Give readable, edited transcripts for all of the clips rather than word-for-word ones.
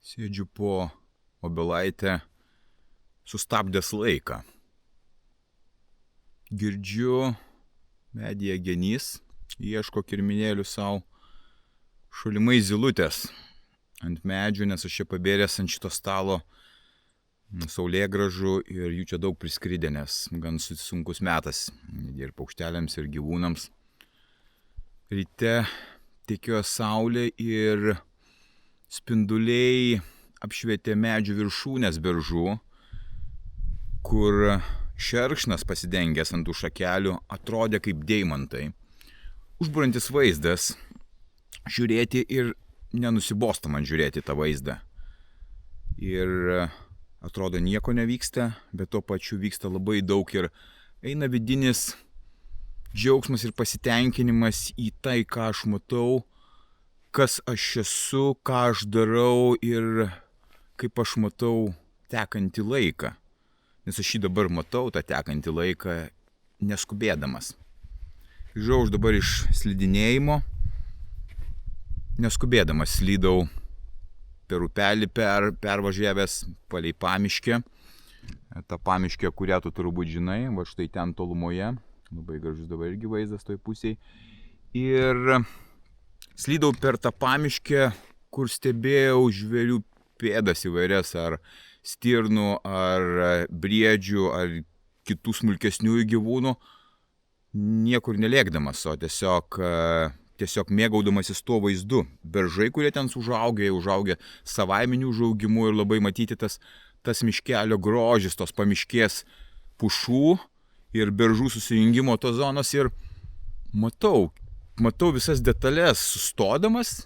Sėdžiu po obelaitę, sustabdęs laiką. Girdžiu, medyje genys, ieško kirminėlių savo, šulimai zylutės ant medžių, nes aš čia pabėręs ant šito stalo saulėgražų ir jų čia daug priskridė, nes gan sunkus metas ir paukšteliams, ir gyvūnams. Ryte tekėjo saulė ir spinduliai apšvietė medžių viršūnės beržų, kur šerkšnas pasidengęs ant tų šakelių atrodė kaip deimantai. Užbūrantis vaizdas, žiūrėti ir nenusibosta man žiūrėti tą vaizdą. Ir atrodo nieko nevyksta, bet tuo pačiu vyksta labai daug ir eina vidinis džiaugsmas ir pasitenkinimas į tai, ką aš matau, kas aš esu, ką aš darau ir kaip aš matau tekantį laiką. Nes aš jį dabar matau, tą tekantį laiką, neskubėdamas. Grįžau aš dabar iš slidinėjimo, neskubėdamas slydau per upelį, pervažiavęs palei pamiškę. Ta pamiškė, kurią tu turbūt žinai, va štai ten tolumoje. Labai gražus dabar irgi vaizdas toj pusėje. Ir slydau per tą pamiškę, kur stebėjau žvėrių pėdas įvairias, ar stirnų, ar briedžių, ar kitų smulkesniųjų gyvūnų, niekur nelėkdamas, o tiesiog mėgaudamasis tuo vaizdu. Beržai, kurie ten užaugę savaiminiu užaugimu ir labai matyti tas miškelio grožis, tos pamiškės pušų ir beržų susijungimo tos zonos ir matau visas detalės sustodamas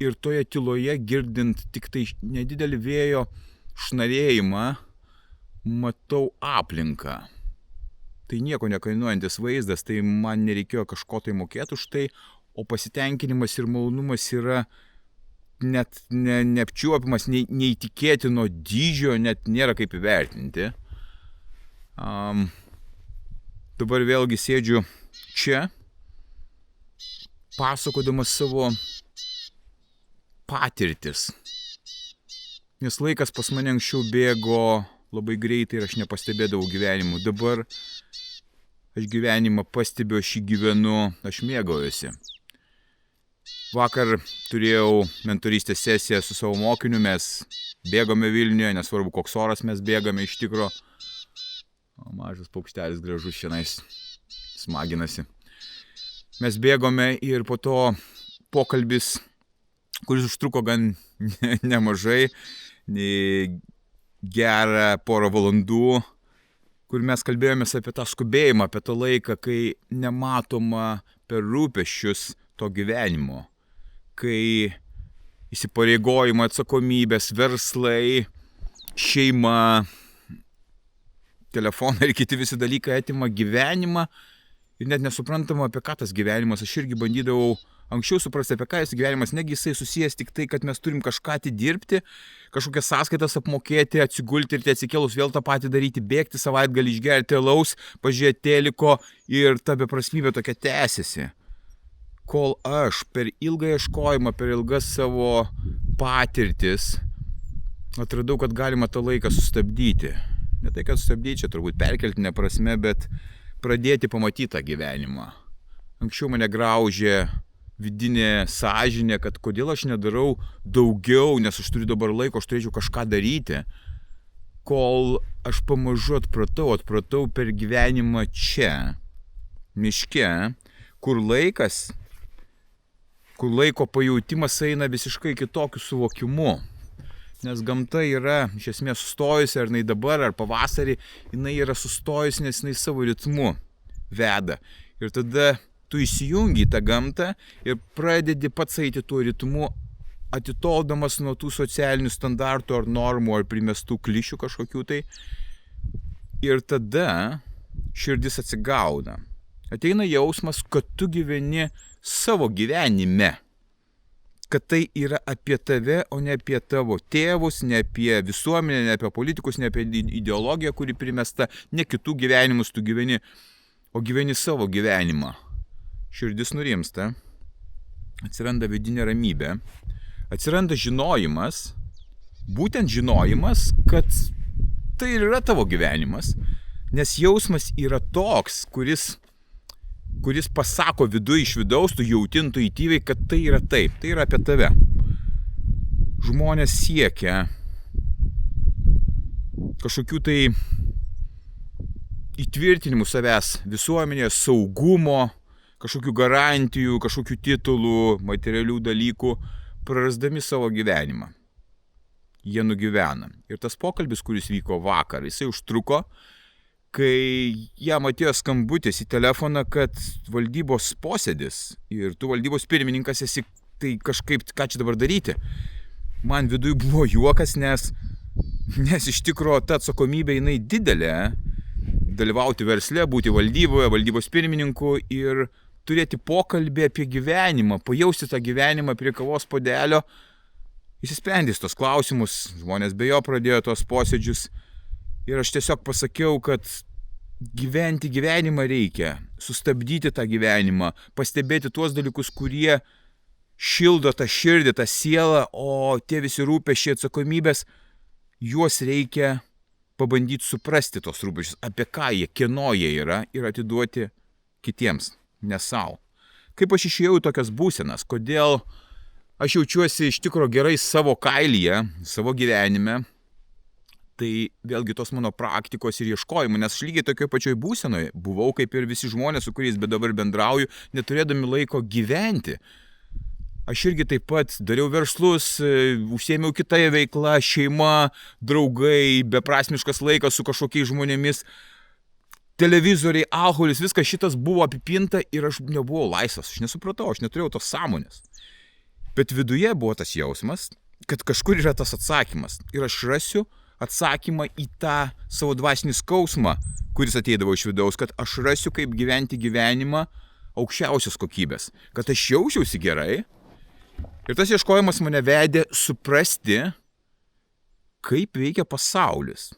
ir toje tyloje girdint tik tai nedidelį vėjo šnarėjimą, matau aplinką. Tai nieko nekainuojantis vaizdas, tai man nereikėjo kažko tai mokėti už tai, o pasitenkinimas ir malonumas yra net neapčiuopiamas, neįtikėtino dydžio, net nėra kaip įvertinti. Dabar vėlgi sėdžiu čia, pasakodamas savo patirtis. Nes laikas pas mane anksčiau bėgo labai greitai ir aš nepastebėdavau gyvenimu. Dabar aš gyvenimą pastebiu, aš jį gyvenu, aš mėgaujuosi. Vakar turėjau mentorystės sesiją su savo mokiniu, mes bėgome Vilniuje, nesvarbu koks oras mes bėgame iš tikro. O mažas paukštelis gražus šiandien smaginasi. Mes bėgome ir po to pokalbis, kuris užtruko gan nemažai, gerą porą valandų, kur mes kalbėjomės apie tą skubėjimą, apie tą laiką, kai nematoma per rūpesčius to gyvenimo, kai įsipareigojimai, atsakomybės, verslai, šeima, telefonai ir kiti visi dalykai atima gyvenimą ir net nesuprantama, apie ką tas gyvenimas. Aš irgi bandydavau anksčiau suprasti, apie ką jis gyvenimas, negi jisai susijęs tik tai, kad mes turim kažką atidirbti, kažkokias sąskaitas apmokėti, atsigulti ir atsikėlus vėl tą patį daryti, bėgti savaitgalį, išgerti alaus, pažiūrėti teliko ir ta beprasmybė tokia tęsiasi. Kol aš per ilgą ieškojimą, per ilgas savo patirtis atradau, kad galima tą laiką sustabdyti. Ne tai, kad sustabdyti, čia turbūt perkeltinė prasme, bet pradėti pamatyti tą gyvenimą. Anksčiau mane graužė vidinė sąžinė, kad kodėl aš nedarau daugiau, nes aš turiu dabar laiko, aš turėčiau kažką daryti. Kol aš pamažu atpratau per gyvenimą čia, miške, kur laiko pajautimas eina visiškai kitokiu suvokimu. Nes gamta yra iš esmės sustojusi, ar jinai dabar, ar pavasarį, jinai yra sustojusi, nes jinai savo ritmu veda. Ir tada tu įsijungi į tą gamtą ir pradedi pats eiti tuo ritmu, atitoldamas nuo tų socialinių standartų ar normų, ar primestų klišių kažkokių tai. Ir tada širdis atsigauna. Ateina jausmas, kad tu gyveni savo gyvenime. Kad tai yra apie tave, o ne apie tavo tėvus, ne apie visuomenę, ne apie politikus, ne apie ideologiją, kuri primesta, ne kitų gyvenimus tu gyveni, o gyveni savo gyvenimą. Širdis nurimsta, atsiranda vidinė ramybė, atsiranda žinojimas, būtent žinojimas, kad tai ir yra tavo gyvenimas, nes jausmas yra toks, kuris pasako viduje iš vidaus, tu jauti intuityviai, kad tai yra taip, tai yra apie tave. Žmonės siekia kažkokių tai įtvirtinimų savęs visuomenėje, saugumo, kažkokių garantijų, kažkokių titulų, materialių dalykų, prarasdami savo gyvenimą. Jie nugyvena. Ir tas pokalbis, kuris vyko vakar, jisai užtruko, kai jam atėjo skambutis į telefoną, kad valdybos posėdis ir tu valdybos pirmininkas esi, tai kažkaip, ką čia dabar daryti? Man viduje buvo juokas, nes iš tikrųjų ta atsakomybė jinai didelė, dalyvauti versle, būti valdyboje, valdybos pirmininku ir turėti pokalbį apie gyvenimą, pajausti tą gyvenimą prie kavos puodelio, įsisprendys tos klausimus, žmonės be jo pradėjo tos posėdžius. Ir aš tiesiog pasakiau, kad gyventi gyvenimą reikia, sustabdyti tą gyvenimą, pastebėti tuos dalykus, kurie šildo tą širdį, tą sielą, o tie visi rūpesčiai, atsakomybės, juos reikia pabandyti suprasti tos rūpesčius, apie ką jie, kieno jie yra ir atiduoti kitiems, ne savo. Kaip aš išėjau į tokias būsenas, kodėl aš jaučiuosi iš tikro gerai savo kailyje, savo gyvenime, tai vėlgi tos mano praktikos ir ieškojimų, nes aš lygiai tokioje pačioj būsenoje buvau, kaip ir visi žmonės, su kuriais dabar bendrauju, neturėdami laiko gyventi. Aš irgi taip pat dariau verslus, užsiėmiau kitą veiklą, šeima, draugai, beprasmiškas laikas su kažkokiais žmonėmis, televizoriai, alkoholis, viskas šitas buvo apipinta ir aš nebuvau laisvas, aš nesupratau, aš neturėjau tos sąmonės. Bet viduje buvo tas jausmas, kad kažkur yra tas atsakymas ir aš rasiu atsakymą į tą savo dvasinį skausmą, kuris ateidavo iš vidaus, kad aš rasiu, kaip gyventi gyvenimą aukščiausios kokybės, kad aš jaučiausi gerai. Ir tas ieškojimas mane vedė suprasti, kaip veikia pasaulis.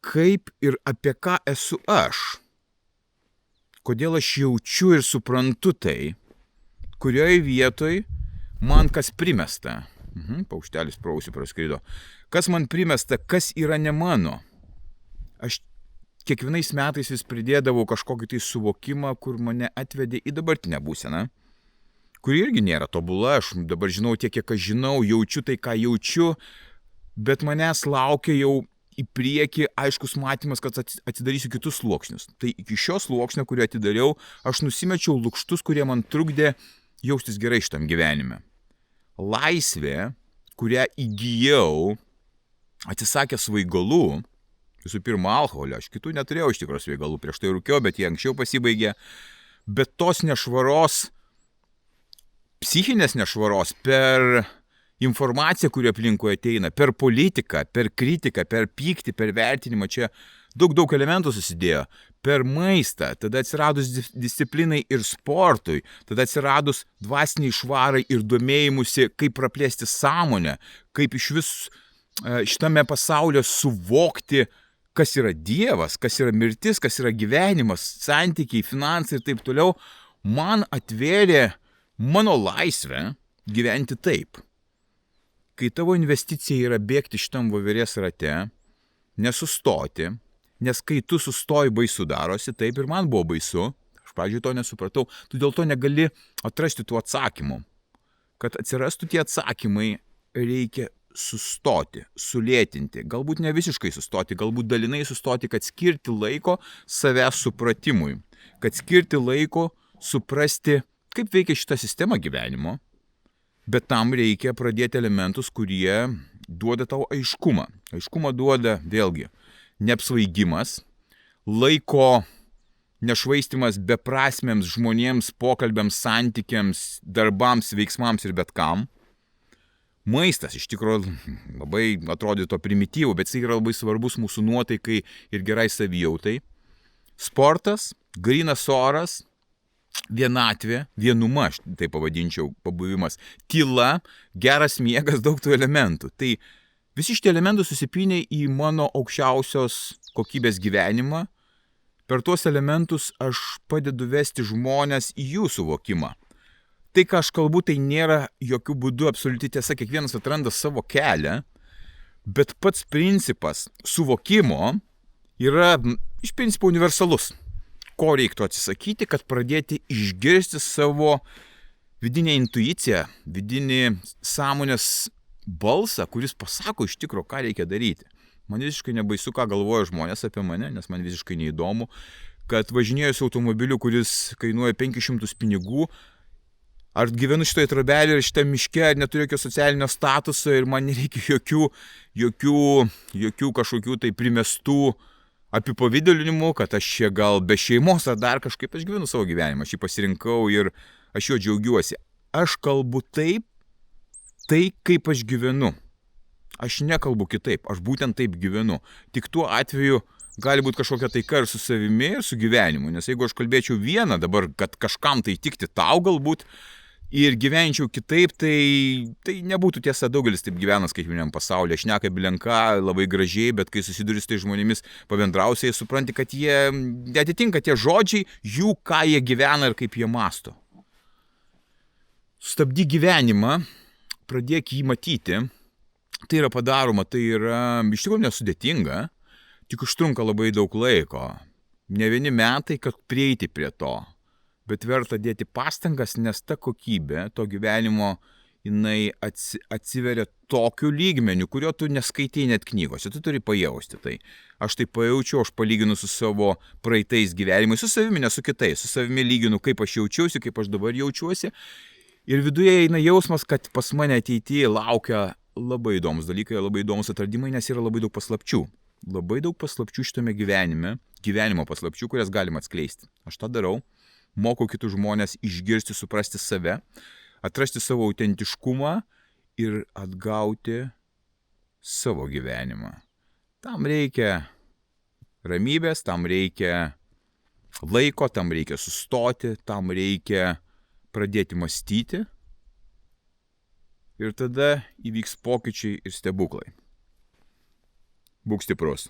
Kaip ir apie ką esu aš. Kodėl aš jaučiu ir suprantu tai, kurioje vietoj man kas primesta. Paukštelis pro ausį praskrido. Kas man primesta, kas yra ne mano. Aš kiekvienais metais vis pridėdavau kažkokį tai suvokimą, kur mane atvedė į dabartinę būseną, kuri irgi nėra tobula. Aš dabar žinau tiek, kiek aš žinau, jaučiu tai, ką jaučiu, bet manęs laukia jau į priekį aiškus matymas, kad atidarysiu kitus sluoksnius. Tai iki šio sluoksnio, kurį atidariau, aš nusimečiau lukštus, kurie man trukdė jaustis gerai šitam gyvenime. Laisvė, kurią įgijau, atsisakęs svaigalų, visų pirma alkoholio, aš kitų neturėjau iš tikros svaigalų, prieš tai rūkiau, bet jie anksčiau pasibaigė, bet tos nešvaros, psichinės nešvaros per informaciją, kuri aplinkui ateina, per politiką, per kritiką, per pyktį, per vertinimą, čia daug elementų susidėjo. Per maistą, tada atsiradus disciplinai ir sportui, tada atsiradus dvasiniai švarai ir domėjimusi, kaip praplėsti sąmonę, kaip iš vis šitame pasaulyje suvokti, kas yra Dievas, kas yra mirtis, kas yra gyvenimas, santykiai, finansai ir taip toliau, man atvėrė mano laisvę gyventi taip. Kai tavo investicija yra bėgti šitam voverės rate, nesustoti, nes kai tu sustoji, baisu darosi, taip ir man buvo baisu, aš pradžioje to nesupratau, tu dėl to negali atrasti tų atsakymų. Kad atsirastų tie atsakymai, reikia sustoti, sulėtinti, galbūt ne visiškai sustoti, galbūt dalinai sustoti, kad skirti laiko savęs supratimui, kad skirti laiko suprasti, kaip veikia šita sistema gyvenimo, Bet tam reikia pradėti elementus, kurie duoda tau aiškumą. Aiškumą duoda, vėlgi, neapsvaigimas, laiko nešvaistimas beprasmiams žmonėms, pokalbiams, santykiams, darbams, veiksmams ir bet kam. Maistas iš tikrųjų labai atrodyto primityvų, bet jis yra labai svarbus mūsų nuotaikai ir gerai savijautai. Sportas, grynas oras, vienatvė, vienuma, aš tai pavadinčiau, pabuvimas, tyla, geras miegas, daug tų elementų. Tai visi šitie elementai susipynė į mano aukščiausios kokybės gyvenimą. Per tuos elementus aš padedu vesti žmones į jų suvokimą. Tai, ką aš kalbu, tai nėra jokių būdų absoliuti tiesa, kiekvienas atranda savo kelią, bet pats principas suvokimo yra iš principo universalus. Ko reiktų atsisakyti, kad pradėti išgirsti savo vidinę intuiciją, vidinį sąmonės balsą, kuris pasako iš tikro, ką reikia daryti. Man visiškai nebaisu, ką galvoja žmonės apie mane, nes man visiškai neįdomu, kad važinėjusi automobiliu, kuris kainuoja 500 pinigų, ar gyvenu šitoje trobelėje ir šitą miške, ar neturiu jokio socialinio statuso ir man nereikia jokių kažkokių tai primestų apipavidalinimų, kad aš čia gal be šeimos ar dar kažkaip, aš gyvenu savo gyvenimą, aš jį pasirinkau ir aš jo džiaugiuosi. Aš kalbu taip, kaip aš gyvenu. Aš nekalbu kitaip, aš būtent taip gyvenu. Tik tuo atveju gali būti kažkokia taika ir su savimi, ir su gyvenimu. Nes jeigu aš kalbėčiau vieną dabar, kad kažkam tai tikti tau galbūt, ir gyvenčiau kitaip, tai nebūtų tiesa, daugelis taip gyvena skaitmeniniam pasaulyje. Šneka bilenka, labai gražiai, bet kai susiduri su tai žmonėmis pabendrausiai, supranti, kad jie atitinka tie žodžiai jų, ką jie gyvena ir kaip jie mąsto. Sustabdyk gyvenimą, pradėk jį matyti. Tai yra padaroma, tai yra iš tikrųjų nesudėtinga, tik užtrunka labai daug laiko. Ne vieni metai, kad prieiti prie to. Bet verta dėti pastangas, nes ta kokybė to gyvenimo, jinai atsiveria tokiu lygmeniu, kurio tu neskaitai net knygose, tu turi pajausti tai. Aš tai pajaučiau, aš palyginu su savo praeitais gyvenimais, su savimi, ne su kitais, su savimi lyginu, kaip aš jaučiausi, kaip aš dabar jaučiuosi. Ir viduje eina jausmas, kad pas mane ateityje laukia labai įdomus dalykai, labai įdomus atradimai, nes yra labai daug paslapčių. Labai daug paslapčių šitame gyvenimo paslapčių, kurias galima atskleisti. Aš tą darau. Mokau kitus žmonės išgirsti, suprasti save, atrasti savo autentiškumą ir atgauti savo gyvenimą. Tam reikia ramybės, tam reikia laiko, tam reikia sustoti, tam reikia pradėti mąstyti ir tada įvyks pokyčiai ir stebuklai. Būk stiprus.